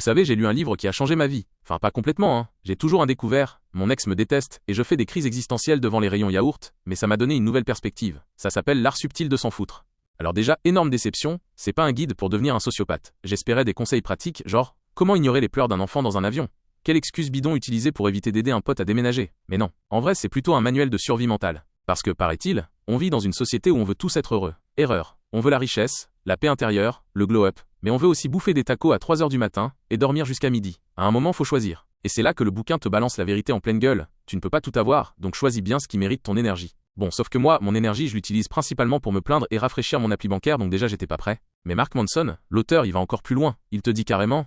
Vous savez, j'ai lu un livre qui a changé ma vie. Enfin, pas complètement, hein. J'ai toujours un découvert, mon ex me déteste, et je fais des crises existentielles devant les rayons yaourt, mais ça m'a donné une nouvelle perspective. Ça s'appelle L'art subtil de s'en foutre. Alors déjà, énorme déception, c'est pas un guide pour devenir un sociopathe. J'espérais des conseils pratiques, genre, comment ignorer les pleurs d'un enfant dans un avion? Quelle excuse bidon utiliser pour éviter d'aider un pote à déménager? Mais non, en vrai c'est plutôt un manuel de survie mentale. Parce que, paraît-il, on vit dans une société où on veut tous être heureux. Erreur. On veut la richesse, la paix intérieure, le glow-up, mais on veut aussi bouffer des tacos à 3 heures du matin et dormir jusqu'à midi. À un moment faut choisir. Et c'est là que le bouquin te balance la vérité en pleine gueule. Tu ne peux pas tout avoir, donc choisis bien ce qui mérite ton énergie. Bon, sauf que moi, mon énergie je l'utilise principalement pour me plaindre et rafraîchir mon appli bancaire, donc déjà j'étais pas prêt. Mais Mark Manson, l'auteur, il va encore plus loin. Il te dit carrément: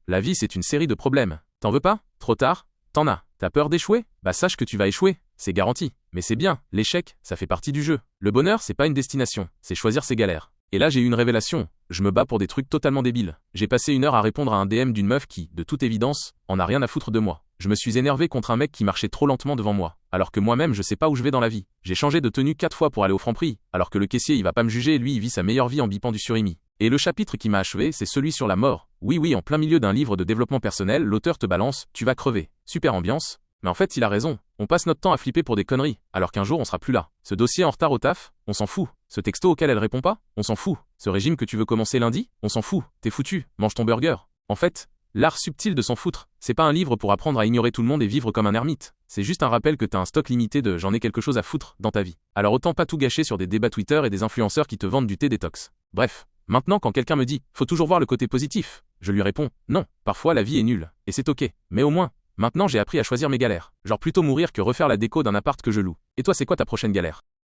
la vie c'est une série de problèmes. T'en veux pas? Trop tard? T'en as. T'as peur d'échouer? Bah sache que tu vas échouer, c'est garanti. Mais c'est bien, l'échec, ça fait partie du jeu. Le bonheur, c'est pas une destination, c'est choisir ses galères. Et là j'ai eu une révélation, je me bats pour des trucs totalement débiles. J'ai passé 1 heure à répondre à un DM d'une meuf qui, de toute évidence, en a rien à foutre de moi. Je me suis énervé contre un mec qui marchait trop lentement devant moi, alors que moi-même je sais pas où je vais dans la vie. J'ai changé de tenue 4 fois pour aller au Franprix, alors que le caissier il va pas me juger, lui il vit sa meilleure vie en bipant du surimi. Et le chapitre qui m'a achevé, c'est celui sur la mort. Oui, en plein milieu d'un livre de développement personnel, l'auteur te balance, tu vas crever. Super ambiance. Mais en fait, il a raison. On passe notre temps à flipper pour des conneries, alors qu'un jour on sera plus là. Ce dossier en retard au taf, on s'en fout. Ce texto auquel elle répond pas, on s'en fout. Ce régime que tu veux commencer lundi, on s'en fout. T'es foutu, mange ton burger. En fait, l'art subtil de s'en foutre, c'est pas un livre pour apprendre à ignorer tout le monde et vivre comme un ermite. C'est juste un rappel que t'as un stock limité de j'en ai quelque chose à foutre dans ta vie. Alors autant pas tout gâcher sur des débats Twitter et des influenceurs qui te vendent du thé détox. Bref. Maintenant, quand quelqu'un me dit « faut toujours voir le côté positif », je lui réponds « non, parfois la vie est nulle, et c'est ok, mais au moins, maintenant j'ai appris à choisir mes galères. Genre plutôt mourir que refaire la déco d'un appart que je loue. Et toi c'est quoi ta prochaine galère ?